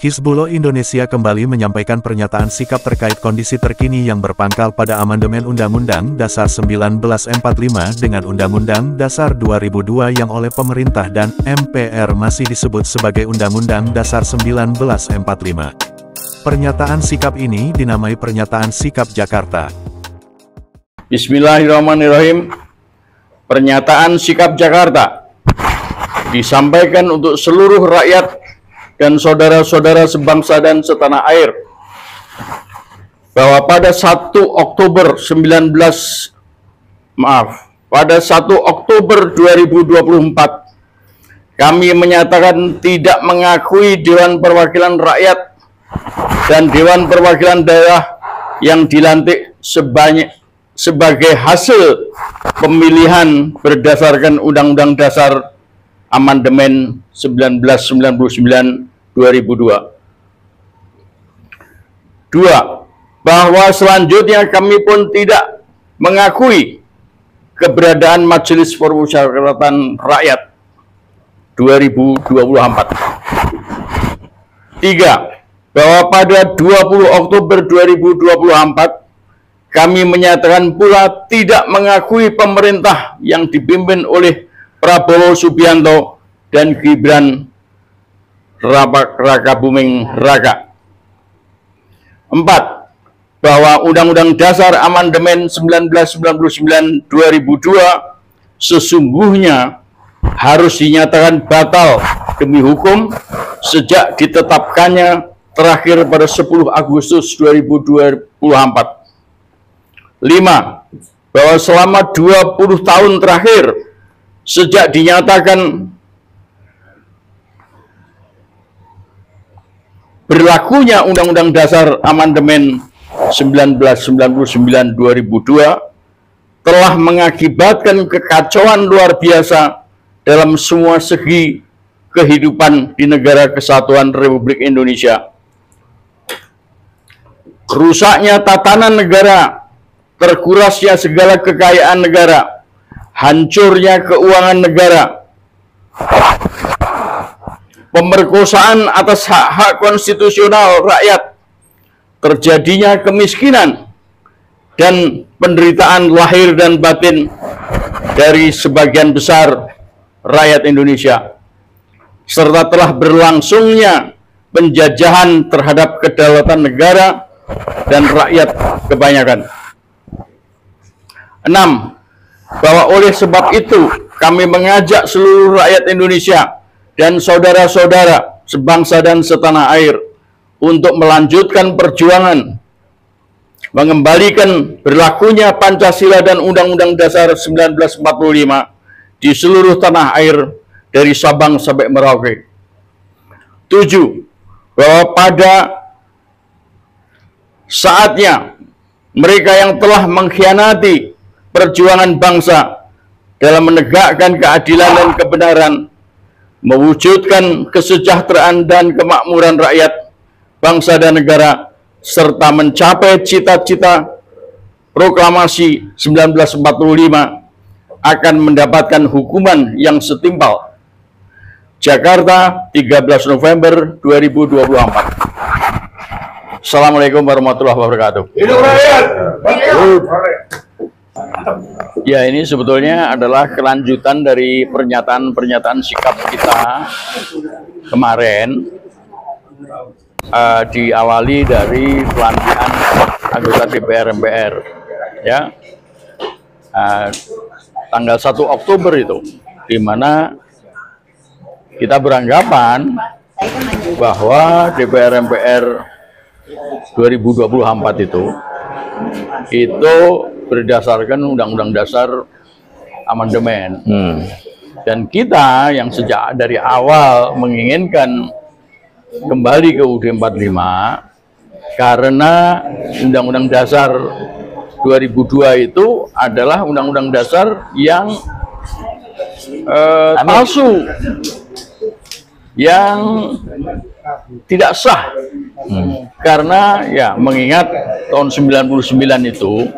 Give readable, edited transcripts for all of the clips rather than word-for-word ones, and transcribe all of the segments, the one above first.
Hizbullah Indonesia kembali menyampaikan pernyataan sikap terkait kondisi terkini yang berpangkal pada Amandemen Undang-Undang Dasar 1945 dengan Undang-Undang Dasar 2002 yang oleh pemerintah dan MPR masih disebut sebagai Undang-Undang Dasar 1945. Pernyataan sikap ini dinamai Pernyataan Sikap Jakarta. Bismillahirrahmanirrahim. Pernyataan Sikap Jakarta disampaikan untuk seluruh rakyat dan saudara-saudara sebangsa dan setanah air bahwa pada 1 Oktober 2024 kami menyatakan tidak mengakui Dewan Perwakilan Rakyat dan Dewan Perwakilan Daerah yang dilantik sebagai hasil pemilihan berdasarkan Undang-Undang Dasar Amandemen 1999 2002. 2. Bahwa selanjutnya kami pun tidak mengakui keberadaan Majelis Permusyawaratan Rakyat 2024. 3. Bahwa pada 20 Oktober 2024 kami menyatakan pula tidak mengakui pemerintah yang dipimpin oleh Prabowo Subianto dan Gibran Raka Buming Raka. 4. Bahwa Undang-Undang Dasar Amandemen 1999 2002 sesungguhnya harus dinyatakan batal demi hukum sejak ditetapkannya terakhir pada 10 Agustus 2024. 5. Bahwa selama 20 tahun terakhir sejak dinyatakan berlakunya Undang-Undang Dasar Amandemen 1999 2002 telah mengakibatkan kekacauan luar biasa dalam semua segi kehidupan di Negara Kesatuan Republik Indonesia. Rusaknya tatanan negara, terkurasnya segala kekayaan negara, hancurnya keuangan negara, pemerkosaan atas hak-hak konstitusional rakyat, terjadinya kemiskinan, dan penderitaan lahir dan batin dari sebagian besar rakyat Indonesia, serta telah berlangsungnya penjajahan terhadap kedaulatan negara dan rakyat kebanyakan. 6. Bahwa oleh sebab itu kami mengajak seluruh rakyat Indonesia dan saudara-saudara sebangsa dan setanah air untuk melanjutkan perjuangan mengembalikan berlakunya Pancasila dan Undang-Undang Dasar 1945 di seluruh tanah air dari Sabang sampai Merauke. 7. Bahwa pada saatnya mereka yang telah mengkhianati perjuangan bangsa dalam menegakkan keadilan dan kebenaran, mewujudkan kesejahteraan dan kemakmuran rakyat, bangsa dan negara, serta mencapai cita-cita proklamasi 1945 akan mendapatkan hukuman yang setimpal. Jakarta, 13 November 2024. Assalamualaikum warahmatullahi wabarakatuh. Hidup rakyat! Ya, ini sebetulnya adalah kelanjutan dari pernyataan-pernyataan sikap kita kemarin, diawali dari pelantikan anggota DPR MPR, ya, tanggal 1 Oktober itu, di mana kita beranggapan bahwa DPR MPR 2024 itu berdasarkan Undang-Undang Dasar Amandemen. Dan kita yang sejak dari awal menginginkan kembali ke UUD 45 karena Undang-Undang Dasar 2002 itu adalah Undang-Undang Dasar yang palsu, yang tidak sah. Karena ya mengingat tahun 99 itu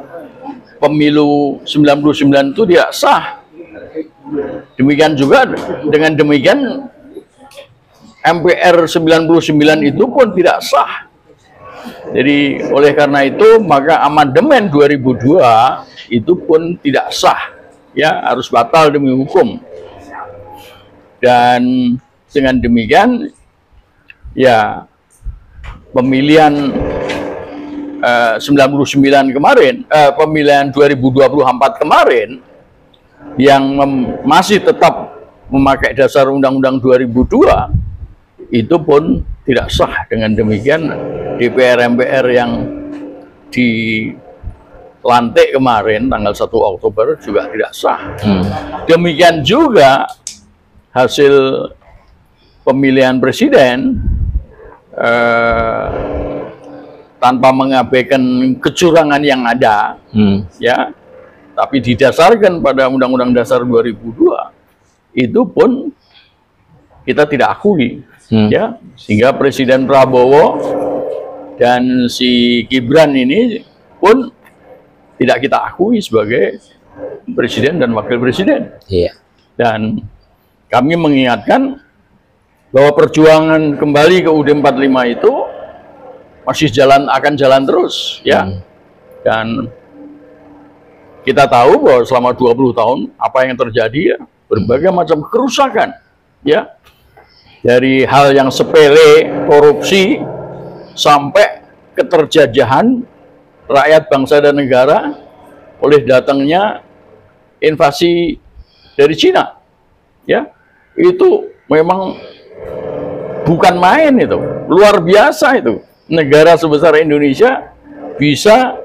pemilu 99 itu tidak sah. Demikian juga dengan demikian MPR 99 itu pun tidak sah. Jadi oleh karena itu maka amandemen 2002 itu pun tidak sah, ya, harus batal demi hukum. Dan dengan demikian ya pemilihan 99 kemarin, pemilihan 2024 kemarin yang masih tetap memakai dasar Undang-Undang 2002 itu pun tidak sah. Dengan demikian DPR MPR yang dilantik kemarin tanggal 1 Oktober juga tidak sah. Demikian juga hasil pemilihan presiden tanpa mengabaikan kecurangan yang ada, ya, tapi didasarkan pada Undang-Undang Dasar 2002 itu pun kita tidak akui, ya, sehingga Presiden Prabowo dan si Gibran ini pun tidak kita akui sebagai presiden dan wakil presiden. Dan kami mengingatkan bahwa perjuangan kembali ke UUD 45 itu masih akan jalan terus, ya. Dan kita tahu bahwa selama 20 tahun apa yang terjadi, ya, berbagai macam kerusakan, ya, dari hal yang sepele, korupsi, sampai keterjajahan rakyat bangsa dan negara oleh datangnya invasi dari Cina, ya, itu memang bukan main, itu luar biasa. Itu negara sebesar Indonesia bisa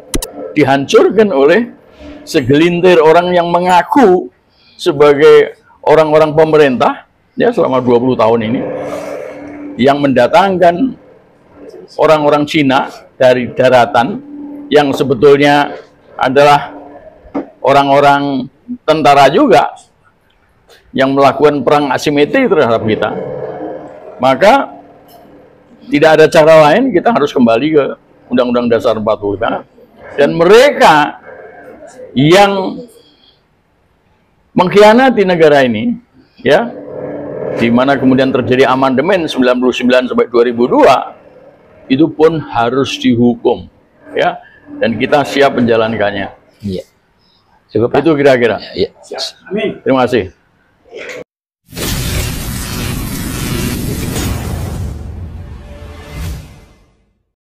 dihancurkan oleh segelintir orang yang mengaku sebagai orang-orang pemerintah, ya, selama 20 tahun ini, yang mendatangkan orang-orang Cina dari daratan yang sebetulnya adalah orang-orang tentara juga yang melakukan perang asimetri terhadap kita. Maka tidak ada cara lain, kita harus kembali ke Undang-Undang Dasar 45. Dan mereka yang mengkhianati negara ini, ya, di mana kemudian terjadi amandemen 99 sampai 2002, itu pun harus dihukum, ya, dan kita siap menjalankannya. Iya. Cukup, Pak. Itu kira-kira. Ya. Terima kasih.